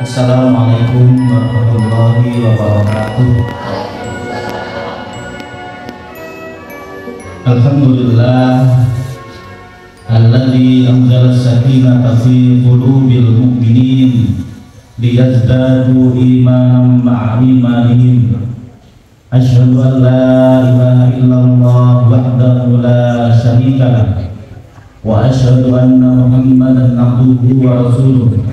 Assalamualaikum warahmatullahi wabarakatuh. Alhamdulillah alladzi anzala as-sakinata fi qulubil mu'minin liyazdadu imanan ma'a imanihim. Asyhadu an la ilaha illallah wahdahu la syarika lah wa asyhadu anna Muhammadan abduhu wa rasuluh.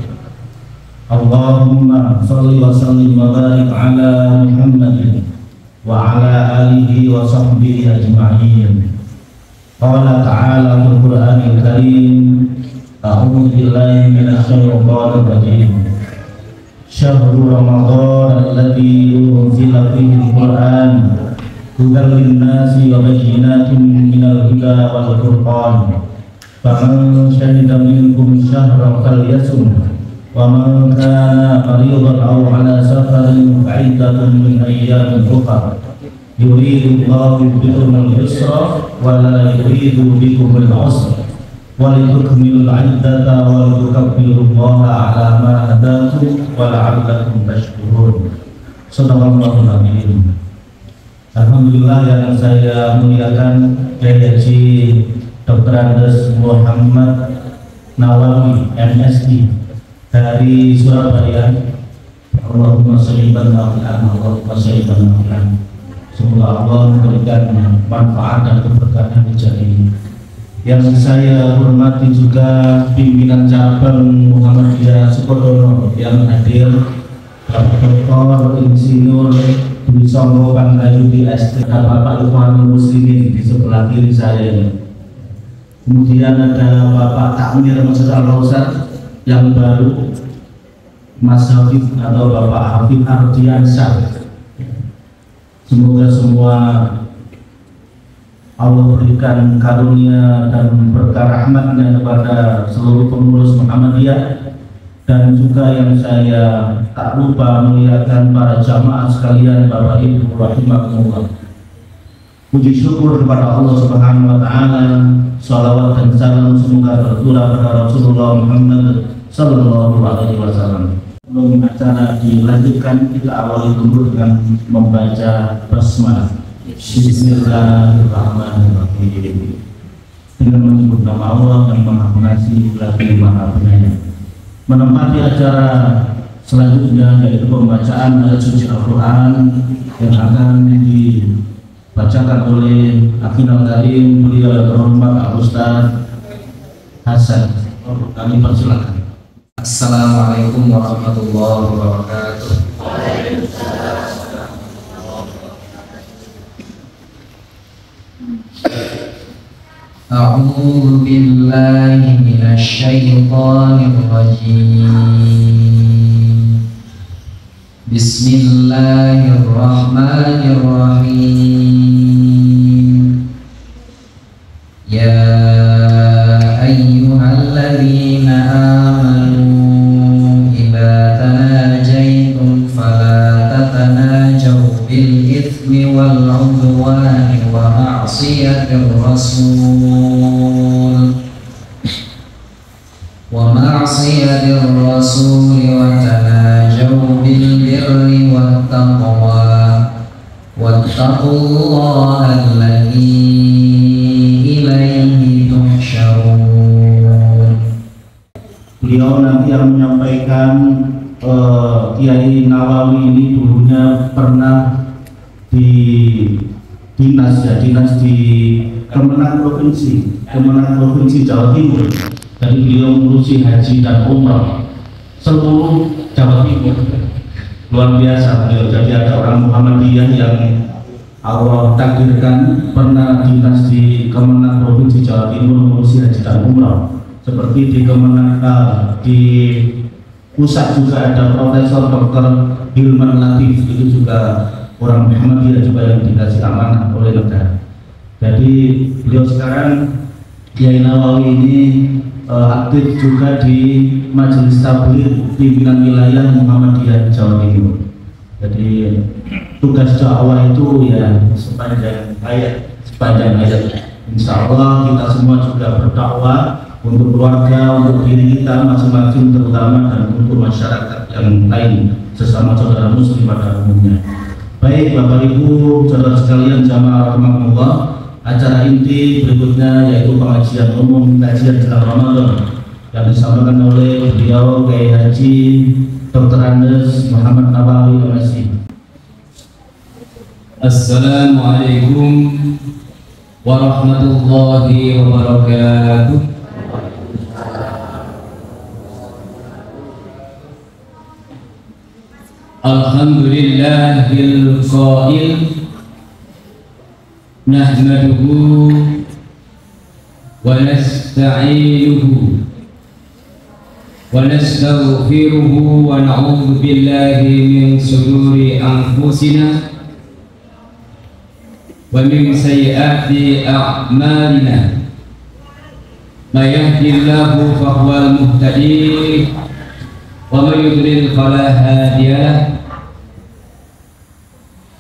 Allahumma shalli wa sallim wa barik ala Muhammadin wa ala alihi wa sahbihi ajma'in. Qala ta'ala fil Qur'anil Karim, a'udzu billahi minasy syaithanir rajim. Syahrul Ramadan alladzi unzila fihi al-Qur'an hudan lin-nasi wa bayyinatin minal huda wal furqan. Faman syahida minkum syahra falyasum wa man kana maridan aw ala safarin fa'iddatun min ayyamin ukhra. Yuridu Allahu bikumul yusra wa la yuridu bikumul usra wa litukmilul 'iddata wa litukabbirullaha 'ala ma hadakum wa la'allakum tashkurun. Shadaqallahul azim. Alhamdulillah yang saya muliakan Kiai Haji Dr. Andes Muhammad Nawawi MSI dari Surabaya. Allahumma sholli wa sallim. Semoga Allah memberikan manfaat dan keberkahan di jalan ini. Yang saya hormati juga pimpinan cabang Muhammadiyah Sukodono yang hadir, Bapak Dr. Insinyur Dwi Songo Pangayudi ST, Bapak Ikhwanul Muslimin di sebelah kiri saya ini. Kemudian ada Bapak Takmir Masjid Al-Rausat yang baru, Mas Hafid atau Bapak Hafid Ardiansyah. Semoga semua Allah berikan karunia dan berkah rahmatnya kepada seluruh pengurus Muhammadiyah, dan juga yang saya tak lupa melihatkan para jamaah sekalian, Bapak Ibu rahimakumullah. Puji syukur kepada Allah Subhanahu wa taala, shalawat dan salam semoga tercurah kepada Rasulullah Muhammad sallallahu alaihi wasallam. Sebelum acara dilanjutkan, kita awali dulu dengan membaca basmalah. Bismillahirrahmanirrahim. Dengan menyebut nama Allah yang Maha Pengasih lagi Maha Penyayang. Menempati acara selanjutnya yaitu pembacaan ayat suci Al-Quran yang akan dibacakan oleh Akhirul Karim beliau yang terhormat Al-Ustaz Hasan. Kami persilakan. Assalamualaikum warahmatullahi wabarakatuh. A'udzu billahi minasy syaithanir rajim. Bismillahirrahmanirrahim. Ya ayyuhalladzina amanu والعدوان ومعصية الرسول وتناجوا بالبر والتقوى واتقوا الله الذي إليه تحشرون. Beliau nanti yang menyampaikan Kiai Nawawi ini dulunya pernah di dinas di Kemenang Provinsi Jawa Timur. Jadi beliau mengurusi haji dan umrah seluruh Jawa Timur. Luar biasa beliau. Jadi ada orang Muhammadiyah yang Allah takdirkan pernah dinas di Kemenang Provinsi Jawa Timur mengurusi haji dan umrah. Seperti di Kemenang di pusat juga ada Profesor Dr. Hilman Latif, itu juga orang Muhammadiyah juga yang dikasih amanah oleh negara. Jadi beliau sekarang Kiai Nawawi ini aktif juga di Majelis Tabligh pimpinan wilayah Muhammadiyah Jawa Timur. Jadi tugas dakwah itu ya sepanjang hayat. Insya Allah kita semua juga berdakwah untuk keluarga, untuk diri kita masing-masing terutama, dan untuk masyarakat yang lain sesama saudara muslim pada umumnya. Baik Bapak Ibu saudara sekalian jamaah rahmatullah, acara inti berikutnya yaitu pengajian umum kajian jelang Ramadan yang disampaikan oleh beliau Kiai Haji Dr. Andes Muhammad Nawawi MSI. Assalamualaikum warahmatullahi wabarakatuh. Alhamdulillahil qail nahmaduhu wa nasta'inuhu wa nastaghfiruhu wa na'udzu billahi min shururi anfusina wa min sayyiati a'malina. May yahdihillahu fahuwal muhtadi wa may yudlil fala hadiya lahu.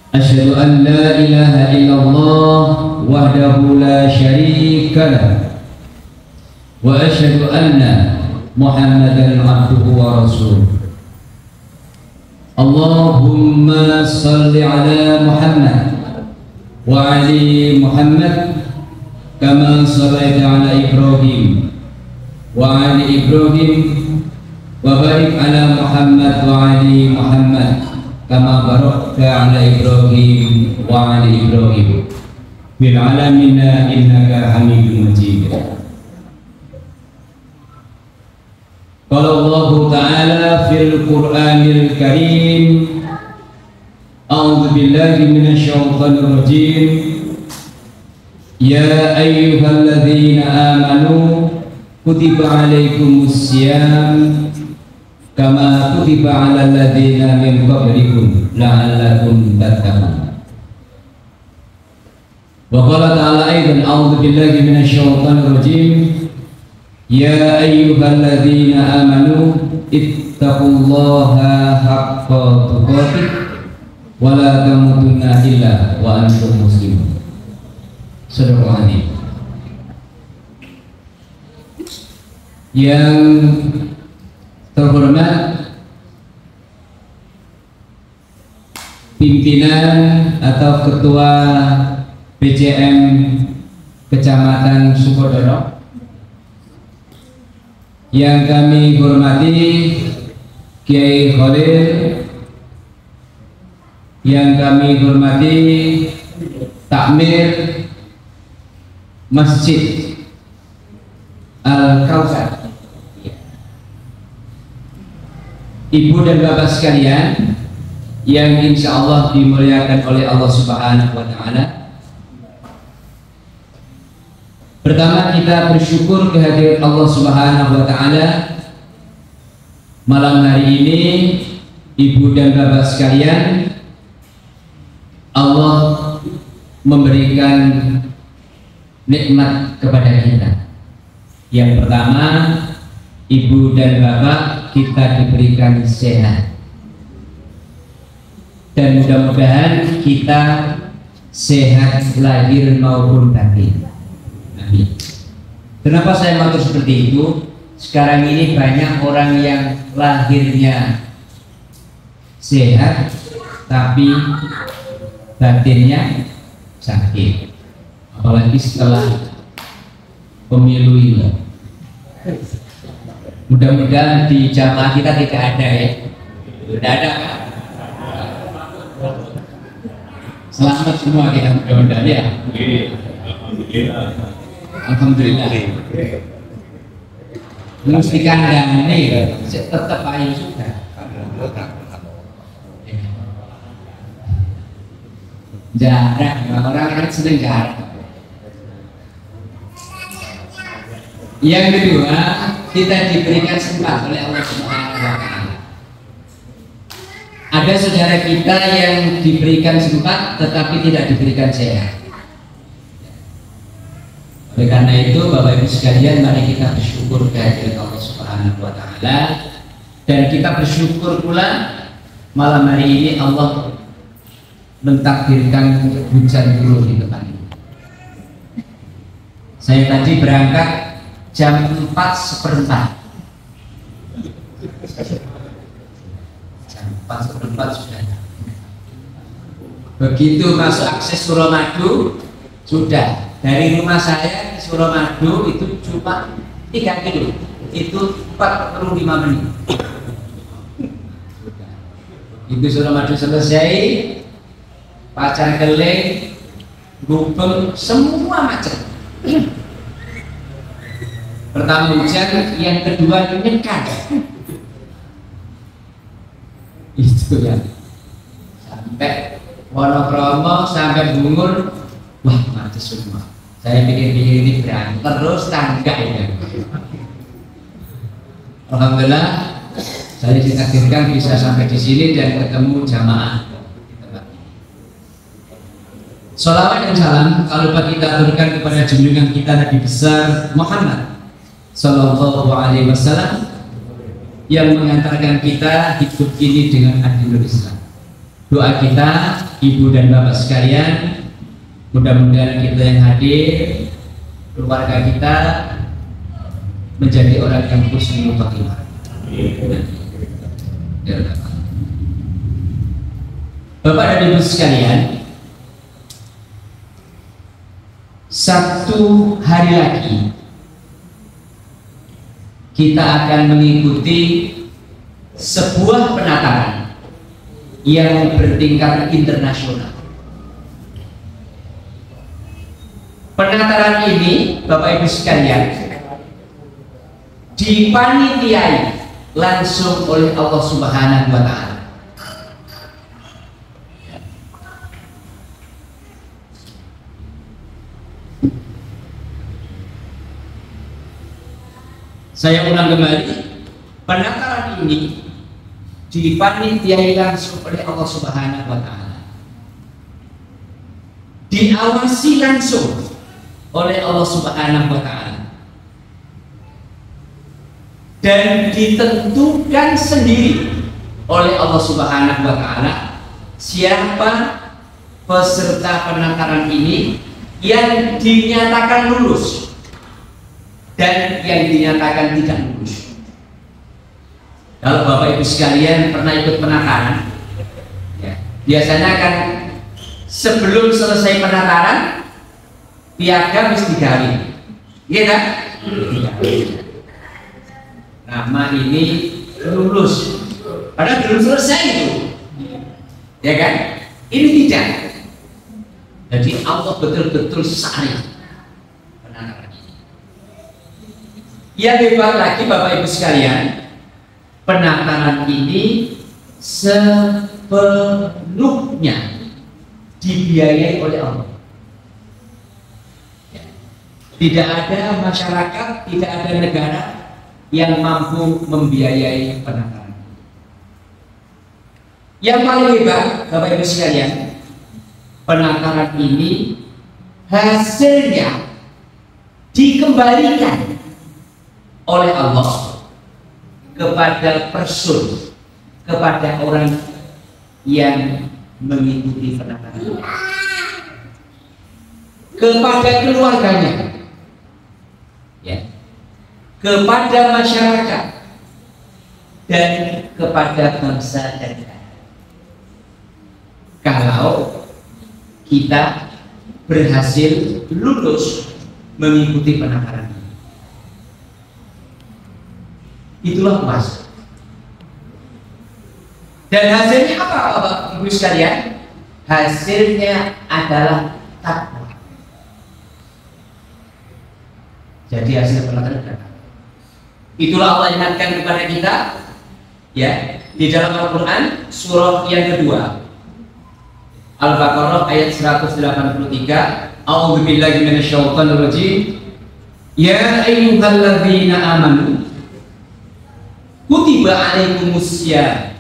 Asyhadu an la ilaha illallah wahdahu la syarika lahu wa asyhadu anna Muhammadan abduhu wa rasuluh. Allahumma salli ala Muhammad wa ali Muhammad kama sallaita ala Ibrahim wa ali Ibrahim wa barik ala Muhammad wa ali Muhammad kama barakta ala Ibrahim wa ali Ibrahim bil alamina innaka Hamidum Majid. Qala Allah Ta'ala fil Qur'anil Karim, a'udzu billahi minasyaitonir rajim. Ya ayyuhalladzina amanu kutiba alaikumus syiyam kama kutiba alal ladzina min qablikum la'allakum tattaqun. Wa qala ta'ala aidan a'udzu billahi minasyaitonir rajim. Ya ayyuhalladzina amanu ittaqullaha haqqa tuqatih wa la tamutunna illa wa antum muslimun. Sadaqallahu. Yang terhormat pimpinan atau ketua PCM Kecamatan Sukodoro, yang kami hormati Kiai Khalil, yang kami hormati Takmir Masjid Al-Kautsar, Ibu dan Bapak sekalian yang insya Allah dimuliakan oleh Allah Subhanahu wa Ta'ala. Pertama, kita bersyukur kehadiran Allah Subhanahu wa Ta'ala. Malam hari ini, Ibu dan Bapak sekalian, Allah memberikan nikmat kepada kita. Yang pertama, Ibu dan Bapak, kita diberikan sehat, dan mudah-mudahan kita sehat lahir maupun batin. Amin. Kenapa saya matur seperti itu? Sekarang ini banyak orang yang lahirnya sehat tapi batinnya sakit, apalagi setelah pemilu ini. Mudah-mudahan di jamaah kita tidak ada ya. Tidak ada kan? Selamat semua kita mudah-mudahan ya. Alhamdulillah. Mesti kandang ini tetap ayo sudah. Jarak, orang-orang sering jarak. Yang kedua, kita diberikan kesempatan oleh Allah Subhanahu wa Ta'ala. Ada saudara kita yang diberikan kesempatan tetapi tidak diberikan sehat. Oleh karena itu, Bapak Ibu sekalian, mari kita bersyukur kehadiran Allah Subhanahu wa Ta'ala, dan kita bersyukur pula malam hari ini Allah mentakdirkan hujan turun di depan ini. Saya tadi berangkat jam 4:04. Jam 4:04 sudah. Begitu masuk akses Suramadu, sudah dari rumah saya ke Suramadu itu cuma 3 kilo, itu 45 menit. Itu Suramadu selesai, Pacar Keling, Gubeng, semua macet. Pertama hujan, yang kedua nyekat. Itu ya. Sampai Wonokromo, sampai Bungur, wah macet semua. Saya pikir-pikir ini berani terus tangga ya. Alhamdulillah, saya ditakdirkan bisa sampai di sini dan ketemu jamaah. Salawat dan salam kalau kita aturkan kepada junjungan kita Nabi besar Muhammad Sallallahu Alaihi Wasallam yang mengantarkan kita hidup ini dengan adilul Islam. Doa kita, ibu dan bapak sekalian, mudah-mudahan kita yang hadir, keluarga kita menjadi orang yang husnul khotimah. Bapak dan ibu sekalian, satu hari lagi kita akan mengikuti sebuah penataran yang bertingkat internasional. Penataran ini, Bapak Ibu sekalian, dipanitiai langsung oleh Allah Subhanahu wa Ta'ala. Saya ulang kembali, penataran ini dipanitiai langsung oleh Allah Subhanahu wa Ta'ala, diawasi langsung oleh Allah Subhanahu wa Ta'ala, dan ditentukan sendiri oleh Allah Subhanahu wa Ta'ala siapa peserta penataran ini yang dinyatakan lulus dan yang dinyatakan tidak lulus. Kalau Bapak Ibu sekalian pernah ikut penataran, ya, biasanya kan sebelum selesai penataran piagam mesti digawe, iya kan? Nama ini lulus, padahal belum selesai itu, ya kan? Ini tidak. Jadi Allah betul-betul syar'i penataran. Yang hebat lagi Bapak Ibu sekalian, penataran ini sepenuhnya dibiayai oleh Allah. Tidak ada masyarakat, tidak ada negara yang mampu membiayai penataran. Yang paling hebat Bapak Ibu sekalian, penataran ini hasilnya dikembalikan oleh Allah kepada person, kepada orang yang mengikuti penataran, kepada keluarganya, ya, kepada masyarakat, dan kepada bangsa dan negara. Kalau kita berhasil lulus mengikuti penataran ini, itulah puas. Dan hasilnya apa Bapak Ibu sekalian? Hasilnya adalah takwa. Jadi hasil penataran itulah Allah ingatkan kepada kita, ya, di dalam Al-Quran surah yang kedua, Al-Baqarah ayat 183. A'udzubillahi minasyaitonir rajim. Ya ayyuhalladzina amanu kutiba alaikumussyam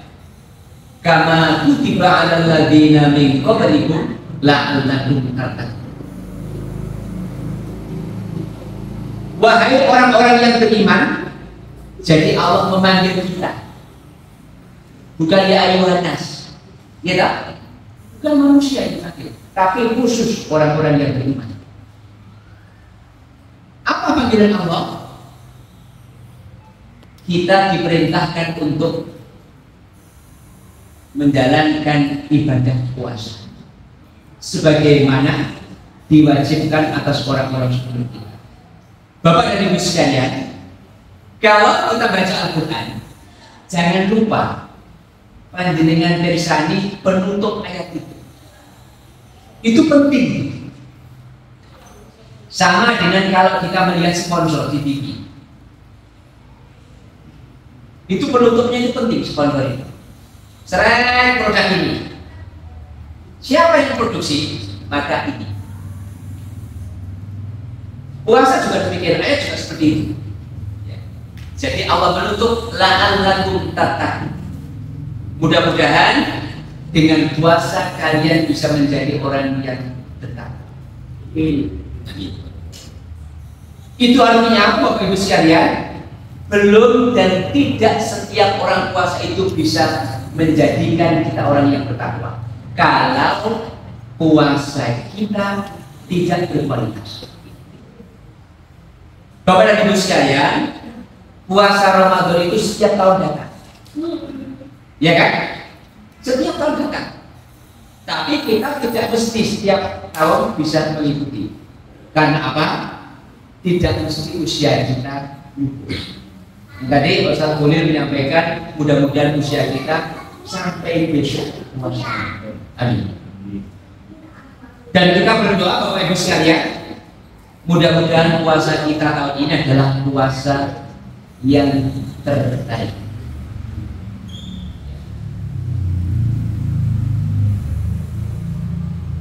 kama kutiba alal ladzina min qablikum la'allakum tattaqun. Wahai orang-orang yang beriman, jadi Allah memanggil kita, bukan ya ayuhan nas, ya tak? Bukan manusia yang dipanggil, tapi khusus orang-orang yang beriman. Apa panggilan Allah? kita diperintahkan untuk menjalankan ibadah puasa sebagaimana diwajibkan atas orang-orang sebelum kita. Bapak dan Ibu sekalian, kalau kita baca Al-Quran, jangan lupa panjenengan pirsani penutup ayat itu. Itu penting. Sama dengan kalau kita melihat sponsor di TV. Itu penutupnya itu penting, sponsor itu. Sering produk ini. Siapa yang produksi? Maka ini. Puasa juga demikian, ayat juga seperti itu. Ya. Jadi Allah menutup la'allakum tattaqun. Mudah-mudahan dengan puasa kalian bisa menjadi orang yang bertakwa. Itu artinya apa, Bapak Ibu sekalian? Belum dan tidak setiap orang puasa itu bisa menjadikan kita orang yang bertakwa. Kalau puasa kita tidak berkualitas. Bapak dan Ibu sekalian, puasa Ramadan itu setiap tahun datang. Ya kan? Setiap tahun datang. Tapi kita tidak mesti setiap tahun bisa mengikuti. Karena apa? Tidak mesti usia kita. Tadi Ustaz Munir menyampaikan, mudah-mudahan usia kita sampai besok puasa. Amin. Dan kita berdoa Bapak Ibu sekalian, mudah-mudahan puasa kita tahun ini adalah puasa yang terbaik.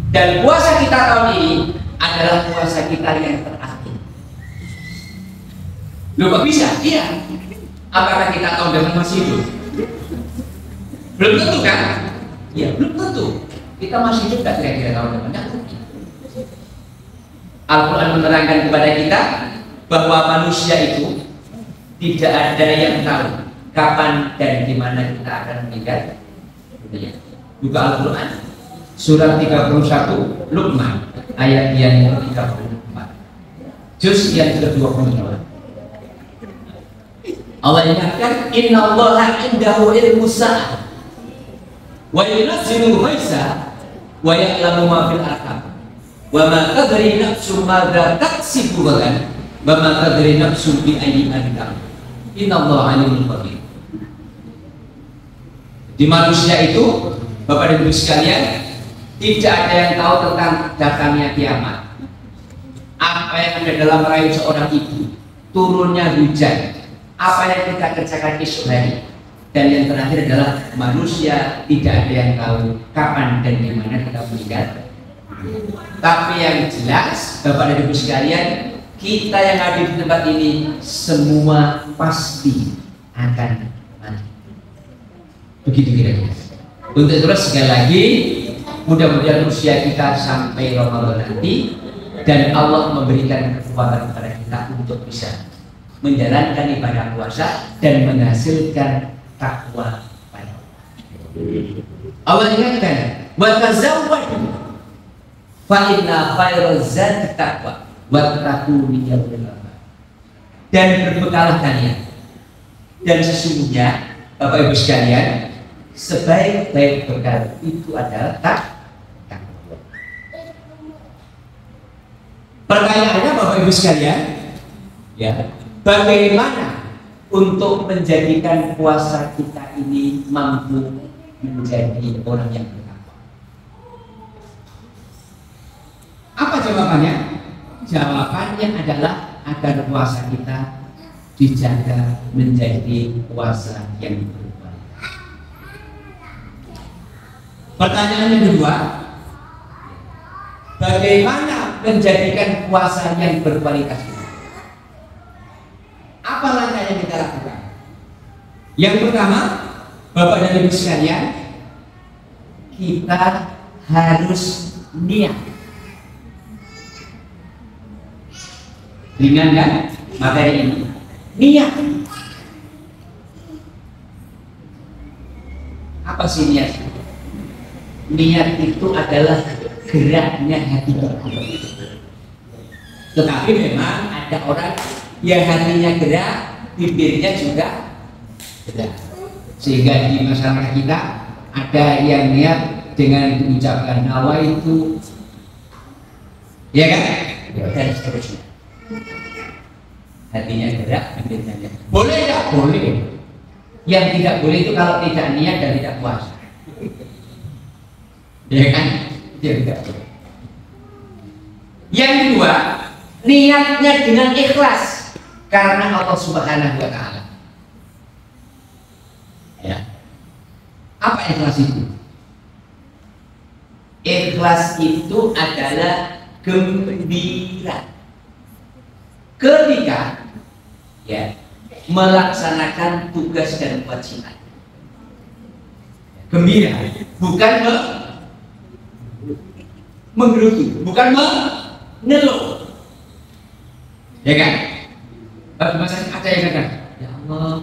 Dan puasa kita tahun ini adalah puasa kita yang terakhir. Loh kok bisa? Iya. Apakah kita tahun depan masih hidup? Belum tentu kan? Iya, belum tentu. Kita masih hidup gak kira-kira tahun depan? Gak mungkin. Al-Quran menerangkan kepada kita bahwa manusia itu tidak ada yang tahu kapan dan di mana kita akan meninggal. Juga Al-Quran Surat 31 Luqman ayat yang ke-34, juz yang ke-22. Allah ingatkan, innallaha indahu ilmu sa'ah wa yunazzilu ghaitsa wa ya'lamu ma fil arham wa ma tadri nafsun madza taksibu ghadan wa ma tadri nafsun bi ayyi ardin innallaha alimul khabir. Di manusia itu, Bapak dan Ibu sekalian, tidak ada yang tahu tentang datangnya kiamat. Apa yang ada dalam rahim seorang ibu, turunnya hujan, apa yang kita kerjakan esok hari. Dan yang terakhir adalah manusia tidak ada yang tahu kapan dan di mana kita meninggal. Tapi yang jelas, Bapak dan Ibu sekalian, kita yang ada di tempat ini semua pasti akan mati. Begitu kira-kira. Untuk terus sekali lagi, mudah-mudahan usia kita sampai Ramadan nanti dan Allah memberikan kekuatan kepada kita untuk bisa menjalankan ibadah puasa dan menghasilkan takwa pada Allah. Ingatkan, wa tazawwadu fa inna khairaz zadi taqwa wattaquni ya ulil albab. Dan berbekalah kalian, dan sesungguhnya Bapak Ibu sekalian, sebaik-baik bekal itu adalah takwa. Pertanyaannya Bapak Ibu sekalian, ya, bagaimana untuk menjadikan puasa kita ini mampu menjadi orang yang bertakwa? Apa jawabannya? Jawabannya adalah agar puasa kita dijaga menjadi puasa yang berkualitas. Pertanyaan yang kedua, bagaimana menjadikan puasa yang berkualitas ini? Apa langkah yang kita lakukan? Yang pertama, Bapak dan Ibu sekalian, kita harus niat. Ringan kan materi ini? Niat. Apa sih niat? Niat itu adalah geraknya hati kita. Tetapi memang ada orang yang hatinya gerak, bibirnya juga Nah, sehingga di masyarakat kita ada yang niat dengan mengucapkan nawaitu, ya kan? Dan seterusnya. Hatinya gerak, niatnya. Boleh nggak? Boleh. Yang tidak boleh itu kalau tidak niat dan tidak puasa. Ya kan? Dia tidak boleh. Yang kedua, niatnya dengan ikhlas karena Allah Subhanahu wa Ta'ala. Ya. Apa ikhlas itu? Ikhlas itu adalah gembira ketika ya melaksanakan tugas dan kewajiban. Gembira, bukan menggerutu, bukan mengeluh. Ya kan? Bagi masyarakat ada yang katakan, ya Allah,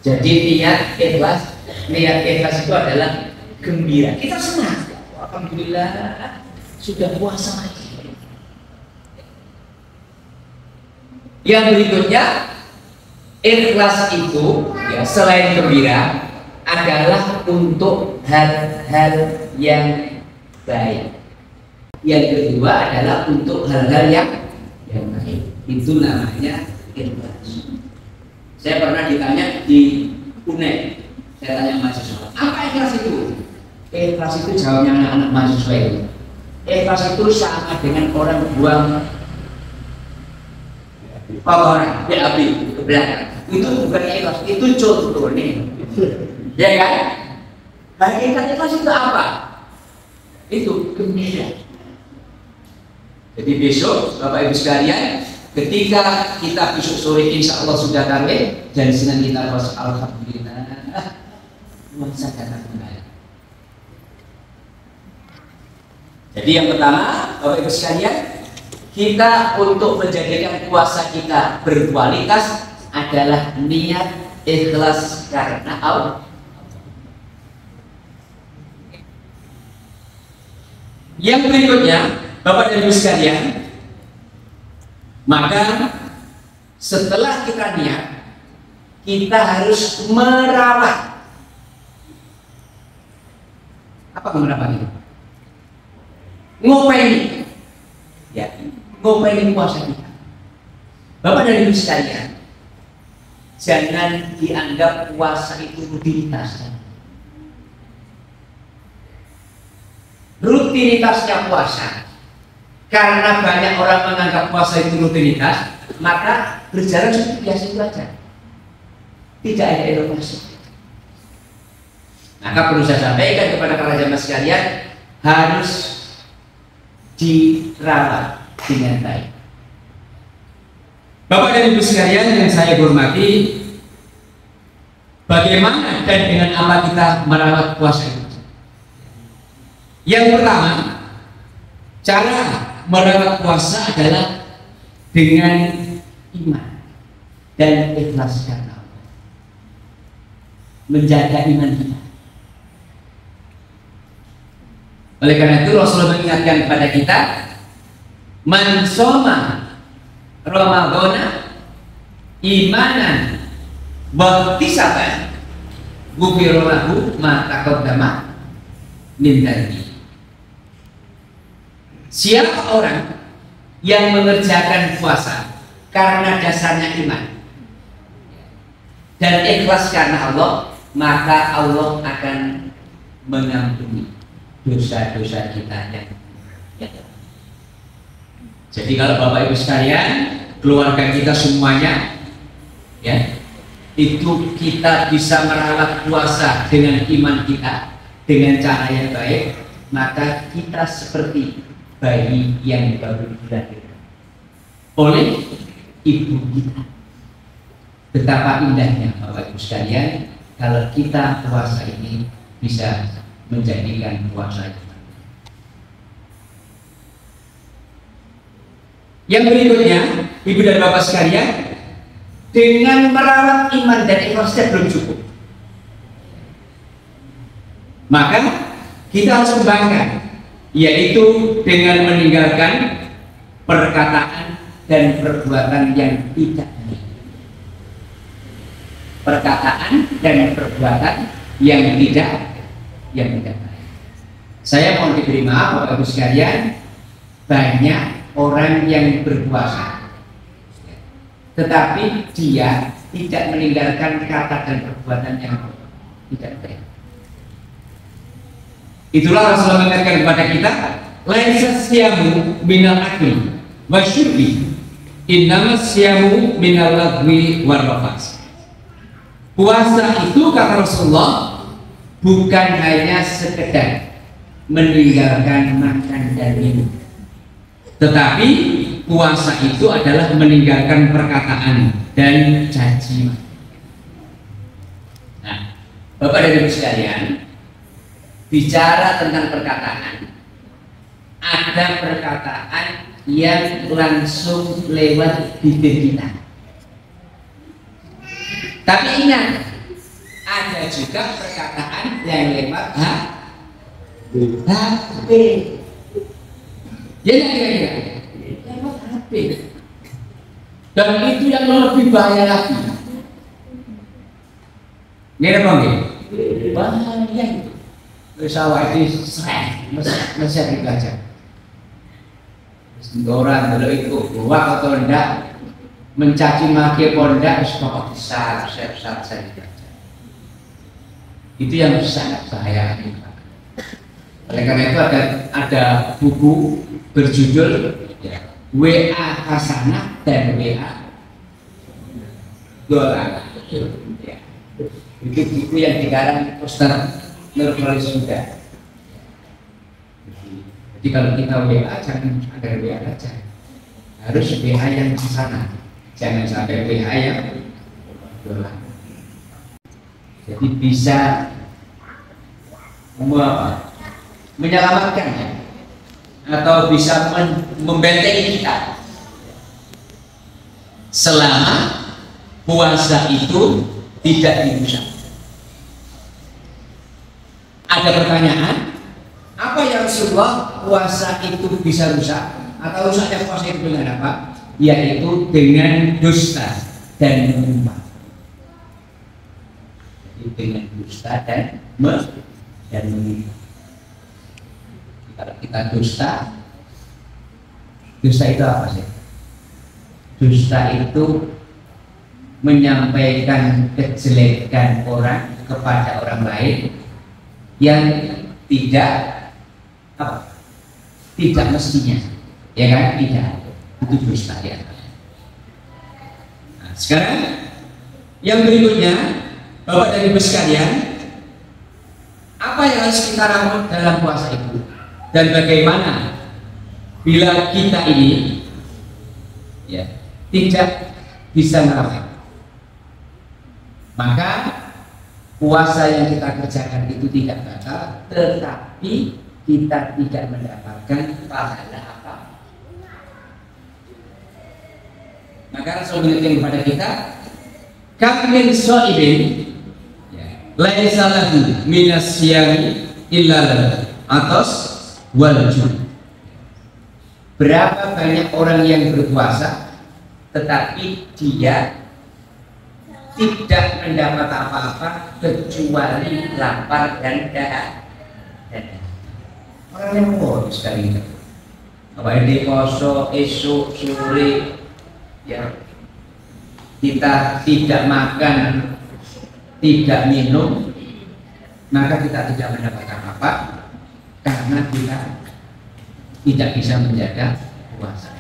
jadi niat ikhlas itu adalah gembira. Kita senang. Alhamdulillah sudah puasa lagi. Yang berikutnya, ikhlas itu ya selain gembira adalah untuk hal-hal yang baik. Yang kedua adalah untuk hal-hal yang baik. Itu namanya ikhlas. Saya pernah ditanya di UNED, saya tanya mahasiswa, apa ikhlas itu? Ikhlas itu jawabnya anak-anak mahasiswa itu. Ikhlas itu sama dengan orang buang kotoran, api ke belakang. Itu bukan ikhlas, itu contoh nih. Ya kan? Hakikat ikhlas itu apa? Itu gembira. Jadi besok Bapak Ibu sekalian, ketika kita besok sore insya Allah sudah tarawih dan senang kita puasa, alhamdulillah puasa datang kembali. Jadi yang pertama Bapak Ibu sekalian, kita untuk menjadikan puasa kita berkualitas adalah niat ikhlas karena Allah. Yang berikutnya Bapak dan Ibu sekalian, maka setelah kita niat, kita harus merawat. Apa merawat itu? Ngopeni, ya, ngopeni puasa kita. Bapak dan Ibu sekalian, jangan dianggap puasa itu rutinitas. Rutinitasnya puasa, karena banyak orang menganggap puasa itu rutinitas, maka berjalan seperti biasa itu saja, tidak ada inovasi. Maka perlu saya sampaikan kepada para jamaah sekalian, harus dirawat dengan baik. Bapak dan Ibu sekalian yang saya hormati, bagaimana dan dengan apa kita merawat puasa itu? Yang pertama, cara merawat puasa adalah dengan iman dan ikhlas karena Allah. Menjaga iman kita. Oleh karena itu Rasulullah mengingatkan kepada kita, man shoma Ramadhana imanan wa ihtisaban ghufira lahu ma taqaddama min dhanbi. Siapa orang yang mengerjakan puasa karena dasarnya iman dan ikhlas karena Allah, maka Allah akan mengampuni dosa-dosa kita yang jadi kalau Bapak Ibu sekalian, keluarga kita semuanya ya, itu kita bisa merawat puasa dengan iman kita dengan cara yang baik, maka kita seperti bayi yang baru dilahirkan oleh ibu kita. Betapa indahnya Bapak Ibu sekalian kalau kita puasa ini bisa menjadikan puasa itu. Yang berikutnya, Ibu dan Bapak sekalian, dengan merawat iman dan ikhlasnya belum cukup, maka kita harus kembangkan, yaitu dengan meninggalkan perkataan dan perbuatan yang tidak baik. Perkataan dan perbuatan yang tidak baik. Saya mohon diberi maaf Bapak Ibu sekalian, banyak orang yang berpuasa, tetapi dia tidak meninggalkan kata dan perbuatan yang tidak baik. Itulah Rasulullah mengatakan kepada kita, laisa siyamu minal akli wasyurbi, innamas siyamu minal lagwi warrafas. Puasa itu kata Rasulullah bukan hanya sekedar meninggalkan makan dan minum, tetapi puasa itu adalah meninggalkan perkataan dan caci. Nah, Bapak dan Ibu sekalian, bicara tentang perkataan, ada perkataan yang langsung lewat bibir kita. Tapi ingat, ada juga perkataan yang lewat HP. Ya kira-kira lewat HP. Dan itu yang lebih bahaya lagi. Ngira bang, bahaya itu. Pesawat itu masih dibaca. Sendoran kalau itu buah atau enggak, mencaci maki pondak pokok besar saya dibaca. Itu yang sangat bahaya. Oleh karena itu ada buku berjudul WA Hasanah dan WA Dolar. Ya. Itu buku yang dikarang Ustaz Nurholis juga. Jadi kalau kita WA jangan ada WA aja, harus WA yang di sana, jangan sampai WA yang dolar. Jadi bisa menyelamatkan ya, atau bisa membentengi kita selama puasa itu tidak dirusak. Ada pertanyaan, apa yang Rasulullah puasa itu bisa rusak atau rusaknya puasa itu dengan apa? Yaitu dengan dusta dan menyumpah. Jadi dengan dusta dan menyumpah. Kalau kita dusta itu apa sih? Dusta itu menyampaikan kejelekan orang kepada orang lain yang tidak mestinya, ya kan? Tidak, itu dusta ya. Nah, sekarang yang berikutnya, Bapak dan Ibu sekalian, apa yang harus kita lakukan dalam puasa itu, dan bagaimana bila kita ini ya tidak bisa melakukan, maka puasa yang kita kerjakan itu tidak batal, tetapi kita tidak mendapatkan pahala apa. Maka Rasul mengingatkan kepada kita, kam min sha'imin laisa lahu minas siyami illa atas wal ju'. Berapa banyak orang yang berpuasa tetapi dia tidak mendapat apa-apa kecuali lapar dan dahak. Orang yang bodoh sekali itu. Apa ini poso esok sore ya, kita tidak makan, tidak minum, maka kita tidak mendapatkan apa karena kita tidak bisa menjaga puasa.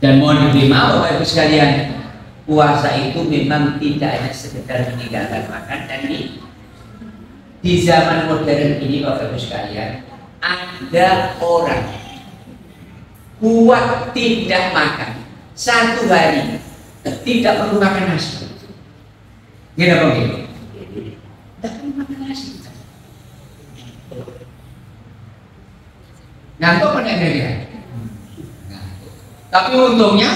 Dan mohon diterima Bapak Ibu sekalian, puasa itu memang tidak hanya sekedar meninggalkan makan dan minum. Di zaman modern ini Bapak Ibu sekalian, ada orang kuat tidak makan satu hari, tidak perlu makan nasi. Gimana Bang? Tidak perlu makan nasi. Ngantuk pada dia. Tapi untungnya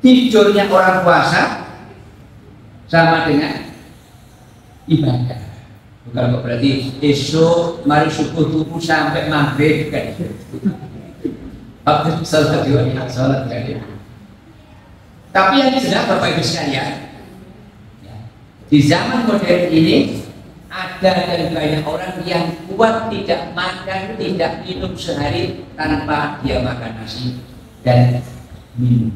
tidurnya orang puasa sama dengan ibadah. Bukan kok berarti esok mari subuh tubuh sampai maghrib kan. Waktu sholat juga sholat kan. Tapi yang jelas Bapak Ibu sekalian, ya, di zaman modern ini ada dan banyak orang yang kuat tidak makan, tidak minum sehari tanpa dia makan nasi dan minum.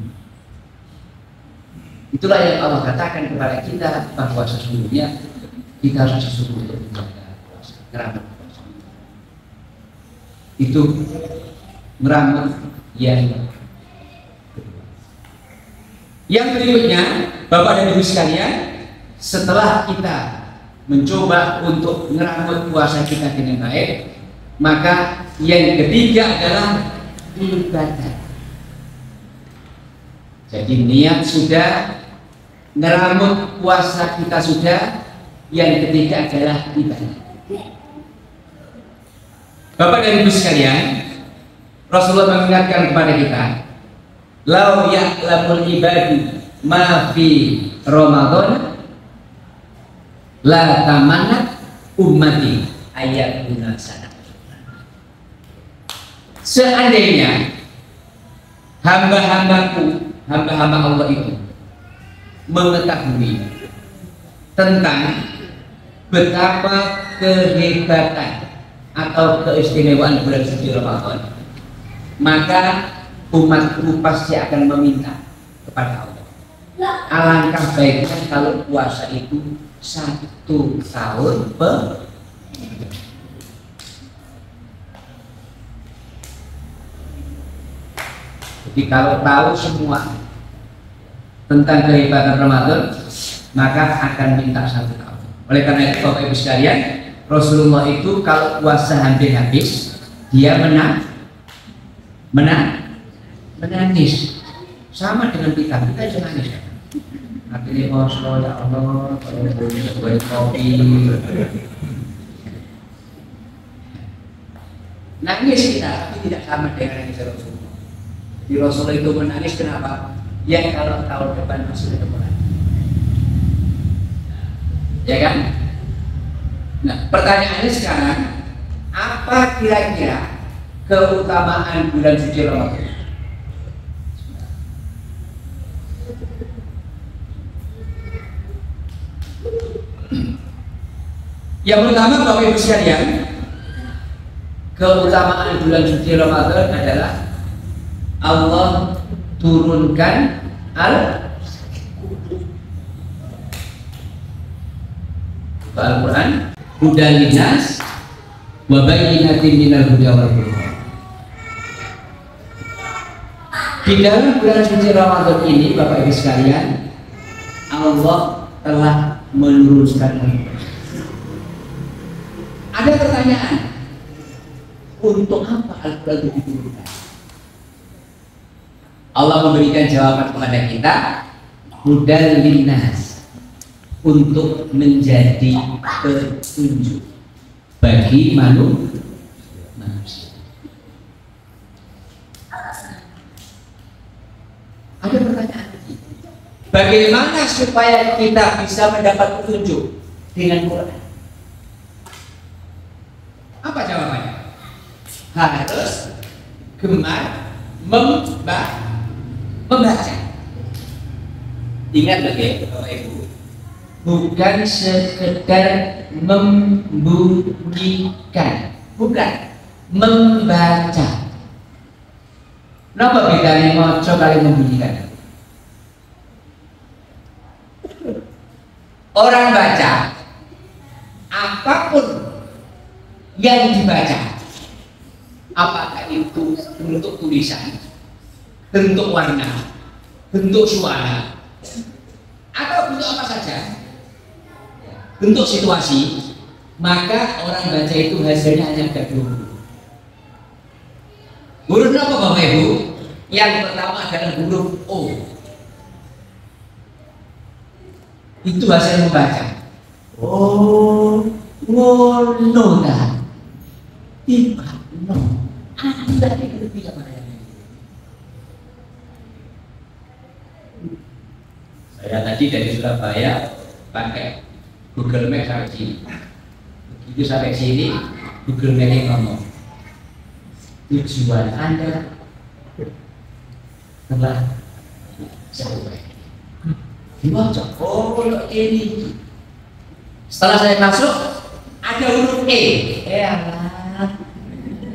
Itulah yang Allah katakan kepada kita bahwa sesungguhnya kita harus disuruh untuk menjaga puasa, ngeramut puasa. Itu ngeramut yang kedua. Yang berikutnya, Bapak dan Ibu sekalian, setelah kita mencoba untuk ngeramut puasa kita dengan baik, maka yang ketiga adalah ibadah. Jadi niat sudah, ngeramut puasa kita sudah, yang ketiga adalah ibadah. Bapak dan Ibu sekalian, Rasulullah mengingatkan kepada kita, "Lau ya'lamul ibadu ma fi Ramadan la tamanat ummati ayatuna sana." Seandainya hamba-hambaku, hamba-hamba Allah itu mengetahui tentang betapa kehebatan atau keistimewaan bulan suci Ramadan, maka umatku pasti akan meminta kepada Allah. Alangkah baiknya kalau puasa itu 1 tahun per. Jadi kalau tahu semua tentang kehebatan Ramadan, maka akan minta 1 tahun. Oleh karena itu Bapak Ibu sekalian, Rasulullah itu kalau puasa hampir habis, dia menangis. Sama dengan kita juga nangis. Akhirnya Rasulullah, ya Allah, kalau boleh kopi, nangis kita, tapi tidak sama dengan nangis Rasulullah. Di Rasulullah itu menangis kenapa? Ya kalau tahun depan masih ketemu lagi, ya kan? Nah, pertanyaannya sekarang, apa kira-kira keutamaan bulan suci Ramadan? Yang pertama Bapak Ibu sekalian, keutamaan bulan suci Ramadan adalah Allah turunkan Al-Quran, hudan linnas wa bayyinatin minal huda wal furqan. Di dalam bulan suci Ramadan ini Bapak Ibu sekalian, Allah telah meluruskan Al-Quran. Ada pertanyaan, untuk apa Al-Quran itu diturunkan? Allah memberikan jawaban kepada kita, hudan linnas, untuk menjadi petunjuk bagi manusia. Ada pertanyaan, bagaimana supaya kita bisa mendapat petunjuk dengan Quran? Apa jawabannya? Harus gemar membaca. Ingat lagi Bapak Ibu, bukan sekedar membunyikan, bukan membaca. Kenapa bedanya maca kali membunyikan? Orang baca, apapun yang dibaca, apakah itu bentuk tulisan, bentuk warna, bentuk suara, atau bentuk apa saja, bentuk situasi, maka orang baca itu hasilnya hanya ada 2 huruf. Huruf apa Bapak Ibu? Yang pertama adalah huruf O. Itu hasil membaca. Oh, ngono ta. Tiba no. Anda itu tidak pada yang ini. Saya tadi dari Surabaya pakai Google Maps sampai sini. Begitu sampai sini, Google Maps ngomong, tujuan Anda telah Sampai dibaca, oh ini. Setelah saya masuk, ada huruf E.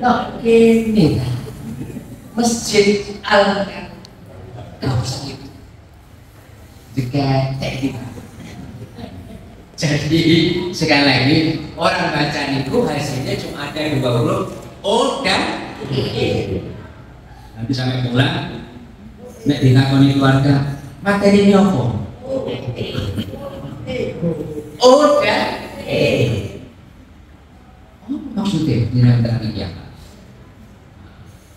Alah, ini Masjid Al-Kausar itu dekat gitu. Jadi sekali lagi orang baca itu hasilnya cuma ada dua huruf O dan E. Nanti sampai pulang, nek dilakoni keluarga, materi ini apa? O dan E. Oh, maksudnya dinamakan demikian,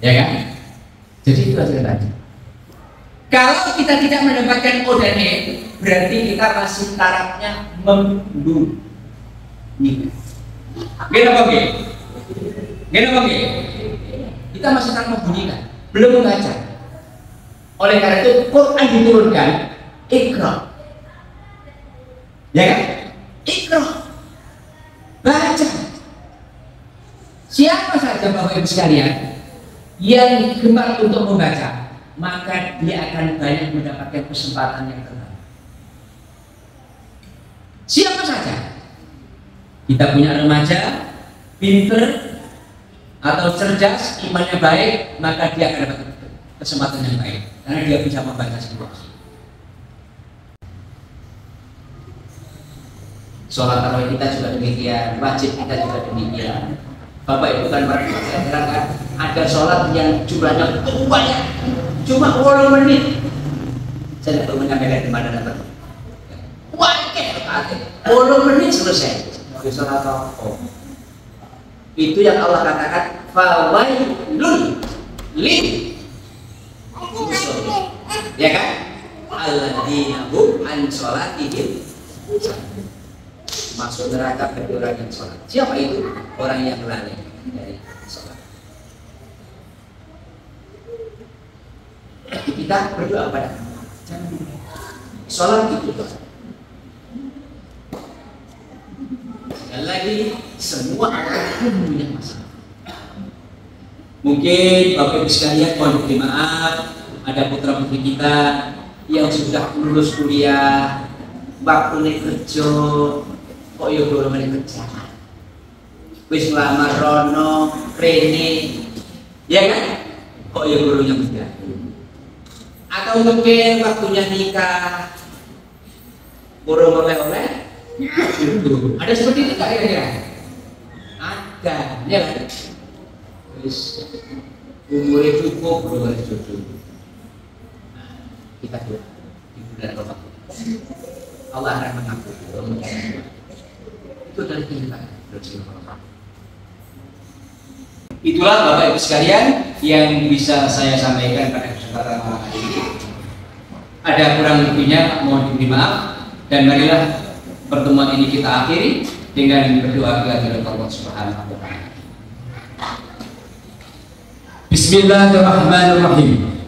ya kan? Jadi itu hasil tadi. Kalau kita tidak mendapatkan O dan E, berarti kita masih tarafnya membunyi. Kenapa begitu? Kenapa begitu? Kita masih taraf membunyikan, belum membaca. Oleh karena itu Quran diturunkan Iqra, ya kan? Iqra, baca. Siapa saja Bapak Ibu sekalian yang gemar untuk membaca, maka dia akan banyak mendapatkan kesempatan yang terbaik. Siapa saja kita punya remaja pinter atau cerdas, imannya baik, maka dia akan dapat kesempatan yang baik karena dia bisa membaca situasi. Sholat tarawih kita juga demikian, wajib kita juga demikian. Bapak Ibu kan pernah saya terangkan, ada sholat yang jumlahnya banyak, cuma 10 menit. Saya tidak perlu menyampaikan di mana dapat. Wakil 10 menit selesai. Mau sholat apa? Itu yang Allah katakan, fawailun lil musallin. Ya kan? Alladzina hum an sholatihim masuk neraka bagi orang yang sholat. Siapa itu? Orang yang lalai dari sholat. Kita berdoa pada sholat itu doa. Sekali lagi, semua orang punya masalah. Mungkin Bapak Ibu sekalian mohon diberi maaf, ada putra putri kita yang sudah lulus kuliah, waktu kerja, kok ya belum kerja, wis ngelamar rono, rene, ya kan? Kok ya gurunya kerja? Atau mungkin waktunya nikah, burung oleh-oleh, ada seperti itu nggak kira-kira? Ada, ya kan? Wis umurnya cukup, belum ada jodoh. Nah, kita doa di bulan Ramadan, Allah akan mengampuni. Itu dari kehidupan. Itulah Bapak Ibu sekalian yang bisa saya sampaikan pada kesempatan malam hari ini. Ada kurang lebihnya mohon diberi maaf, dan marilah pertemuan ini kita akhiri dengan berdoa kepada Allah Subhanahu wa taala. Bismillahirrahmanirrahim.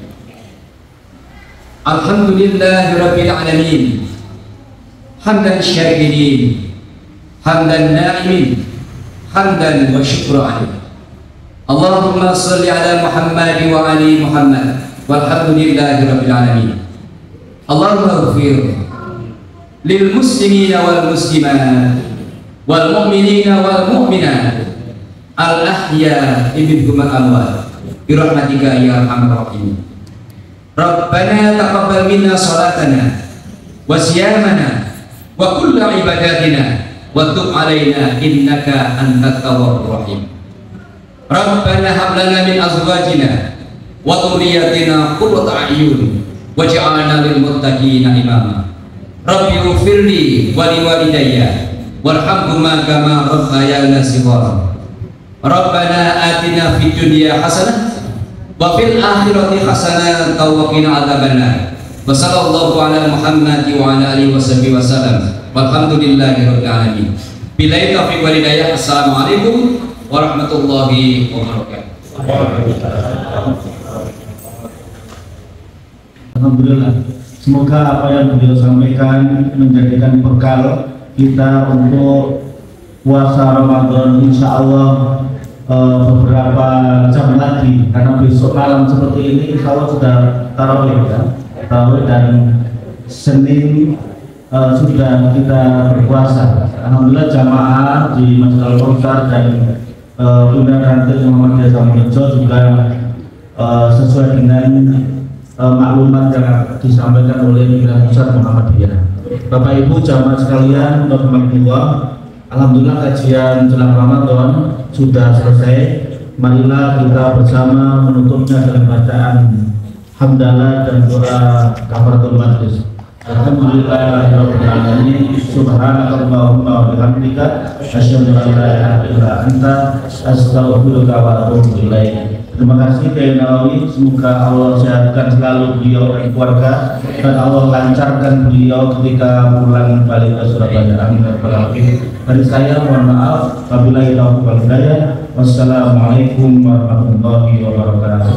Alhamdulillahirabbil alamin. Hamdan syakirin, hamdan na'imin, hamdan wa syukran. Allahumma salli ala Muhammad wa ali Muhammad walhamdulillahi rabbil alamin. Allahumma ighfir lil muslimina wal muslimat wal mu'minina wal mu'minat al ahya'i minhum wal amwat bi rahmatika ya arhamar rahimin. Rabbana taqabbal minna salatana wa siyamana wa kullu ibadatina wa tub alaina innaka antat tawwabur rahim. Rabbana hab lana min azwajina wa dhurriyyatina qurrata a'yun waj'alna lil muttaqina imama. Rabbi ighfirli wa liwalidayya warhamhuma kama rabbayana shighara. Rabbana atina fid dunya hasanah wa fil akhirati hasanah wa qina adzabannar. Wa sallallahu ala Muhammad wa ala alihi washabihi wasallam. Walhamdulillahi rabbil alamin. Billahi taufiq wal hidayah. Assalamualaikum warahmatullahi wabarakatuh. Alhamdulillah. Semoga apa yang beliau sampaikan menjadikan bekal kita untuk puasa Ramadan, insya Allah beberapa jam lagi, karena besok malam seperti ini insya Allah sudah tarawih ya. tarawih dan Senin sudah kita berpuasa. Alhamdulillah jamaah di Masjid Al-Kautsar dan Bunda Rantil Muhammadiyah Samorejo juga sesuai dengan maklumat yang disampaikan oleh Pimpinan Pusat Muhammadiyah. Bapak Ibu jamaah sekalian, alhamdulillah kajian jelang Ramadan sudah selesai. Marilah kita bersama menutupnya dengan bacaan hamdalah dan doa kafaratul majlis. Alhamdulillahirabbil alamin. Subhanakallahumma wa bihamdika asyhadu an la ilaha illa anta astaghfiruka wa atubu ilaik. Terima kasih Kiai Nawawi, semoga Allah sehatkan selalu beliau dan keluarga dan Allah lancarkan beliau ketika pulang balik ke Surabaya. Amin ya rabbal alamin. Dari saya mohon maaf, wabillahi taufiq wal hidayah. Wassalamualaikum warahmatullahi wabarakatuh.